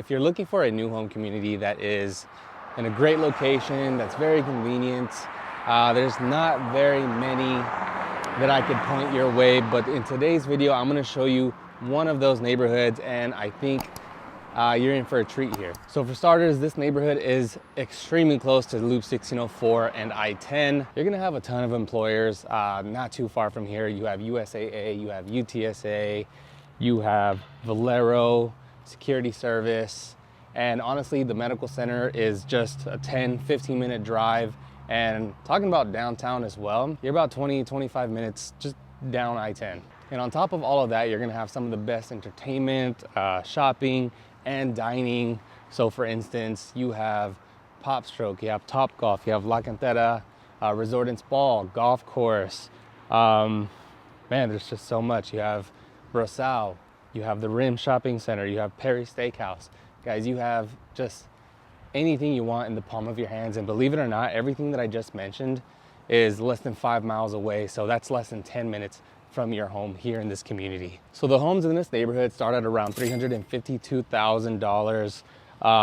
If you're looking for a new home community that is in a great location, that's very convenient, there's not very many that I could point your way, but in today's video, I'm gonna show you one of those neighborhoods, and I think you're in for a treat here. So for starters, this neighborhood is extremely close to Loop 1604 and I-10. You're gonna have a ton of employers not too far from here. You have USAA, you have UTSA, you have Valero, Security Service, and honestly, the medical center is just a 10-15 minute drive. And talking about downtown as well, you're about 20-25 minutes just down I-10. And on top of all of that, you're gonna have some of the best entertainment, shopping, and dining. So for instance, you have Pop Stroke, you have Top Golf, you have La Cantera, Resort and Spa, golf course. Man, there's just so much. You have Brosal, you have the Rim Shopping Center, you have Perry Steakhouse. Guys, you have just anything you want in the palm of your hands. And believe it or not, everything that I just mentioned is less than 5 miles away. So that's less than 10 minutes from your home here in this community. So the homes in this neighborhood start at around $352,000.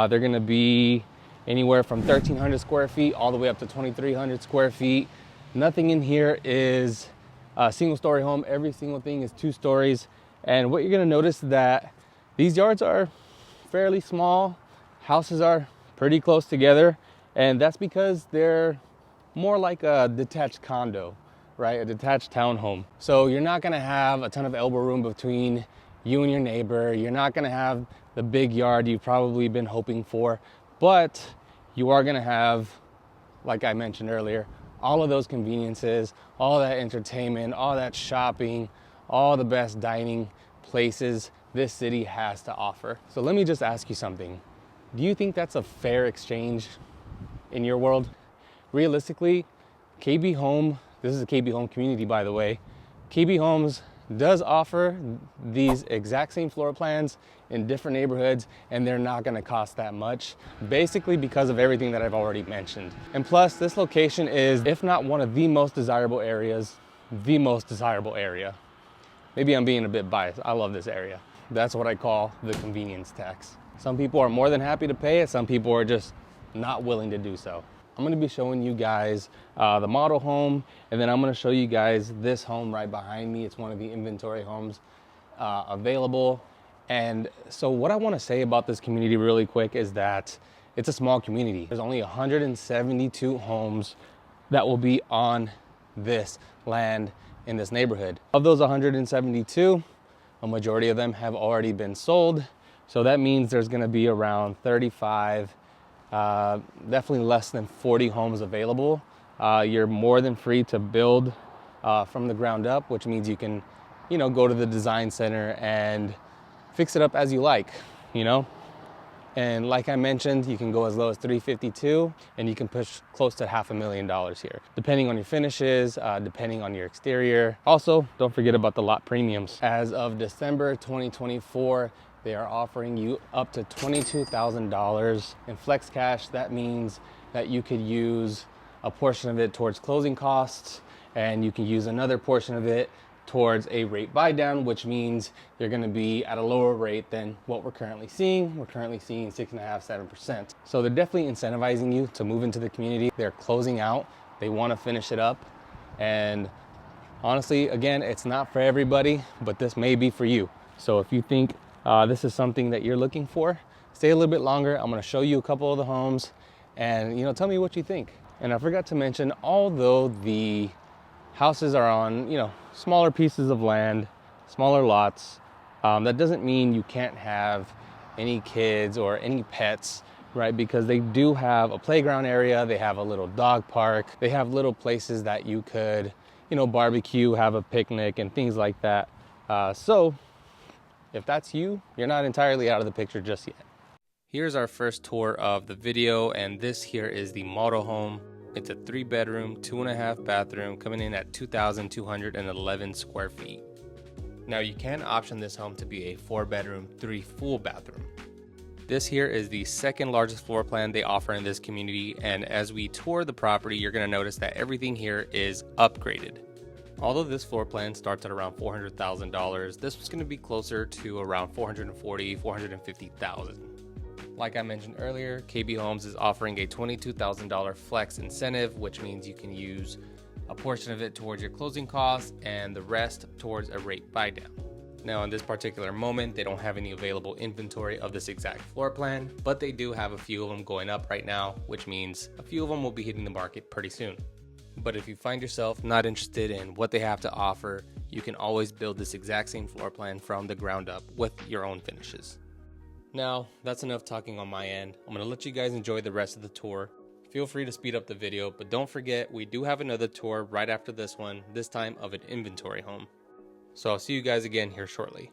They're gonna be anywhere from 1,300 square feet all the way up to 2,300 square feet. Nothing in here is a single story home. Every single thing is 2 stories. And what you're gonna notice is that these yards are fairly small. Houses are pretty close together. And that's because they're more like a detached condo, right? A detached townhome. So you're not gonna have a ton of elbow room between you and your neighbor. You're not gonna have the big yard you've probably been hoping for, but you are gonna have, like I mentioned earlier, all of those conveniences, all that entertainment, all that shopping, all the best dining places this city has to offer. So let me just ask you something. Do you think that's a fair exchange in your world? Realistically, KB Home, this is a KB Home community, by the way. KB Homes does offer these exact same floor plans in different neighborhoods, and they're not gonna cost that much, basically because of everything that I've already mentioned. And plus, this location is, if not one of the most desirable areas, the most desirable area. Maybe I'm being a bit biased. I love this area. That's what I call the convenience tax. Some people are more than happy to pay it. Some people are just not willing to do so. I'm gonna be showing you guys the model home, and then I'm gonna show you guys this home right behind me. It's one of the inventory homes available. And so what I wanna say about this community really quick is that it's a small community. There's only 172 homes that will be on this land in this neighborhood. Of those 172, a majority of them have already been sold. So that means there's gonna be around 35, definitely less than 40 homes available. You're more than free to build from the ground up, which means you can, go to the design center and fix it up as you like, And like I mentioned, you can go as low as 352, and you can push close to $500,000 here, depending on your finishes, depending on your exterior. Also, don't forget about the lot premiums. As of December 2024, they are offering you up to $22,000 in flex cash. That means that you could use a portion of it towards closing costs, and you can use another portion of it towards a rate buy down, which means you're gonna be at a lower rate than what we're currently seeing. We're currently seeing 6.5%, 7%. So they're definitely incentivizing you to move into the community. They're closing out, they wanna finish it up. And honestly, again, it's not for everybody, but this may be for you. So if you think this is something that you're looking for, stay a little bit longer. I'm gonna show you a couple of the homes and tell me what you think. And I forgot to mention, although the houses are on, smaller pieces of land, smaller lots, that doesn't mean you can't have any kids or any pets, right? Because they do have a playground area, they have a little dog park, they have little places that you could, barbecue, have a picnic and things like that. So if that's you, you're not entirely out of the picture just yet. Here's our first tour of the video, and this here is the model home. It's a 3-bedroom, 2.5 bathroom, coming in at 2,211 square feet. Now you can option this home to be a 4-bedroom, 3 full bathroom. This here is the second largest floor plan they offer in this community, and as we tour the property, you're gonna notice that everything here is upgraded. Although this floor plan starts at around $400,000, this was gonna be closer to around $440,000, $450,000. Like I mentioned earlier, KB Homes is offering a $22,000 flex incentive, which means you can use a portion of it towards your closing costs and the rest towards a rate buy down. Now, in this particular moment, they don't have any available inventory of this exact floor plan, but they do have a few of them going up right now, which means a few of them will be hitting the market pretty soon. But if you find yourself not interested in what they have to offer, you can always build this exact same floor plan from the ground up with your own finishes. Now, that's enough talking on my end. I'm going to let you guys enjoy the rest of the tour. Feel free to speed up the video, but don't forget we do have another tour right after this one, this time of an inventory home. So I'll see you guys again here shortly.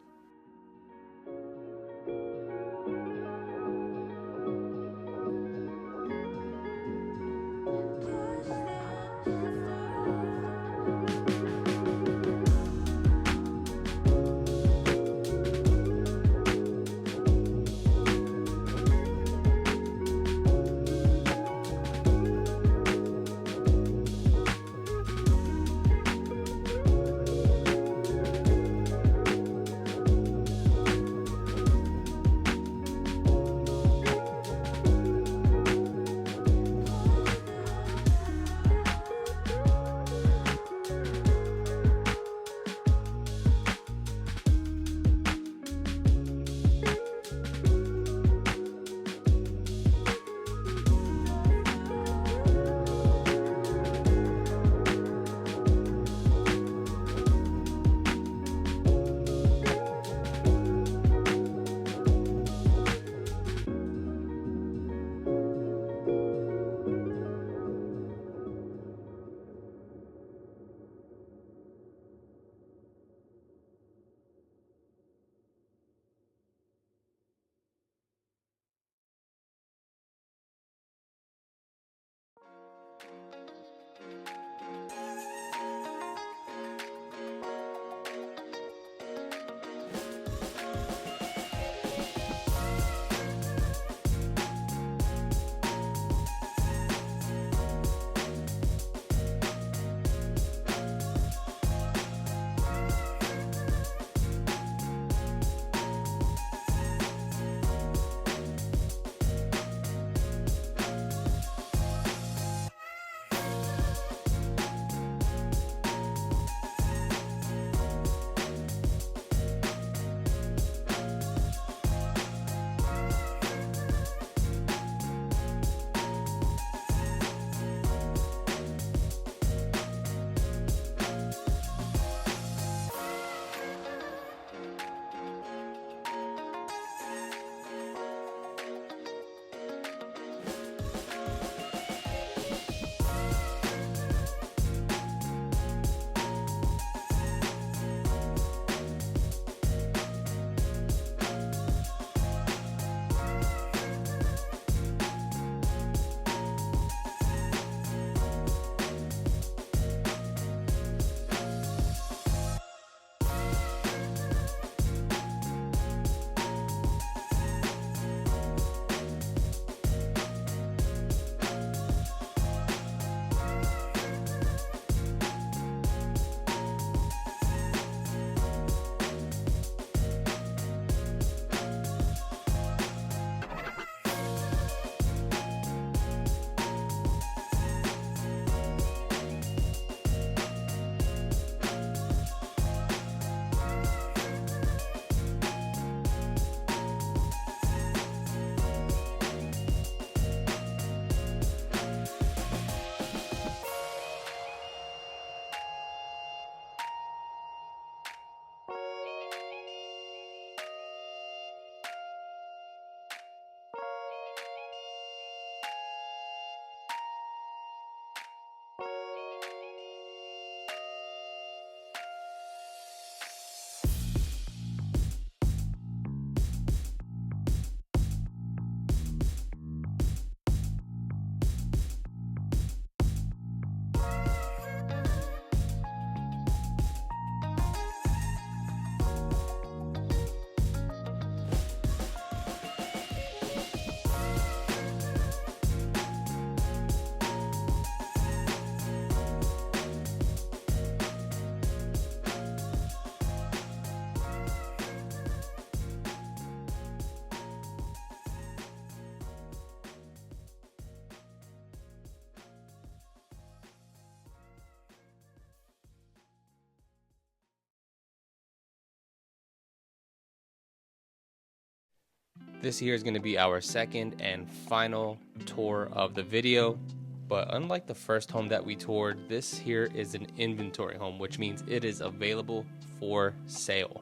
This here is going to be our second and final tour of the video. But unlike the first home that we toured, this here is an inventory home, which means it is available for sale.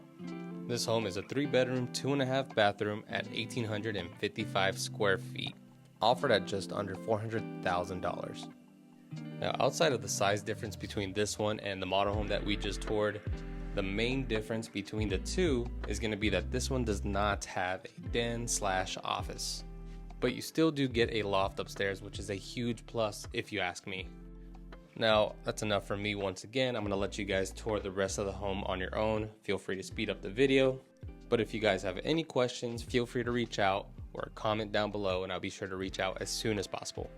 This home is a 3-bedroom, 2.5 bathroom at 1,855 square feet, offered at just under $400,000. Now, outside of the size difference between this one and the model home that we just toured, the main difference between the two is going to be that this one does not have a den/office. But you still do get a loft upstairs, which is a huge plus if you ask me. Now, that's enough for me. Once again, I'm going to let you guys tour the rest of the home on your own. Feel free to speed up the video. But if you guys have any questions, feel free to reach out or comment down below, and I'll be sure to reach out as soon as possible.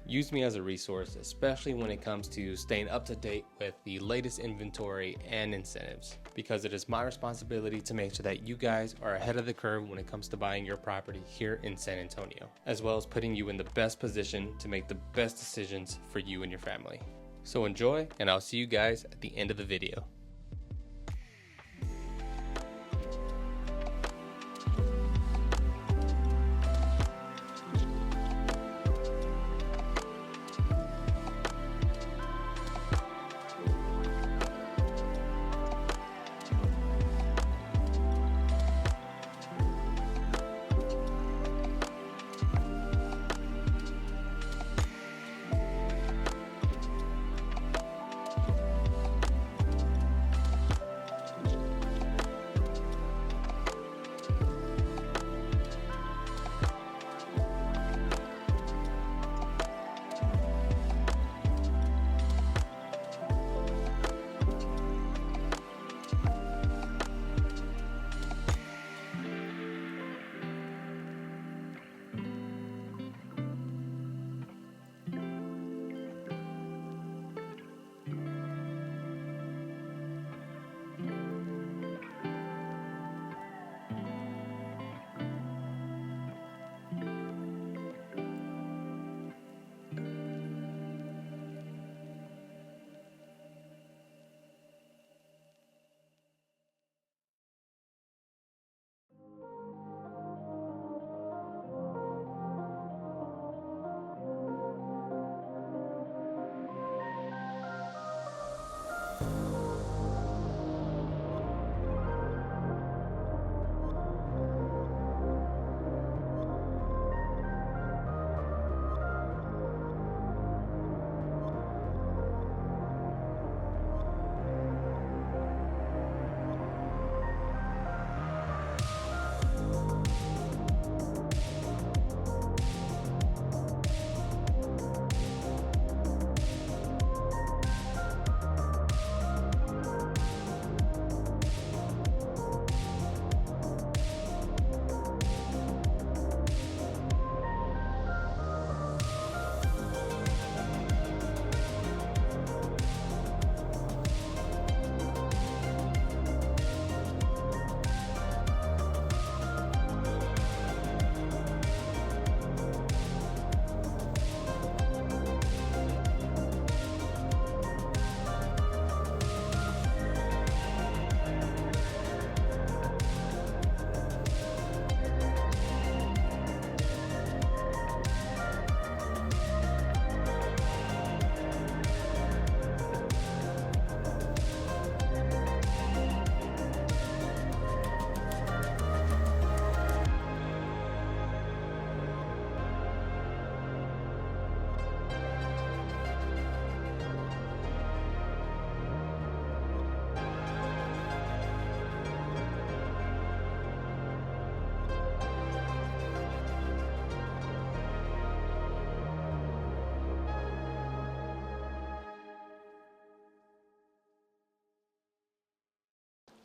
Use me as a resource, especially when it comes to staying up to date with the latest inventory and incentives, because it is my responsibility to make sure that you guys are ahead of the curve when it comes to buying your property here in San Antonio, as well as putting you in the best position to make the best decisions for you and your family. So enjoy, and I'll see you guys at the end of the video.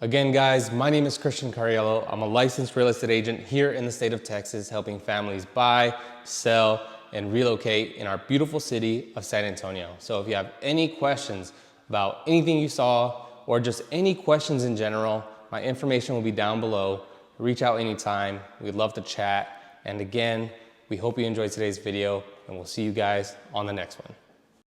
Again, guys, my name is Christian Cariello. I'm a licensed real estate agent here in the state of Texas, helping families buy, sell, and relocate in our beautiful city of San Antonio. So if you have any questions about anything you saw or just any questions in general, my information will be down below. Reach out anytime. We'd love to chat. And again, we hope you enjoyed today's video, and we'll see you guys on the next one.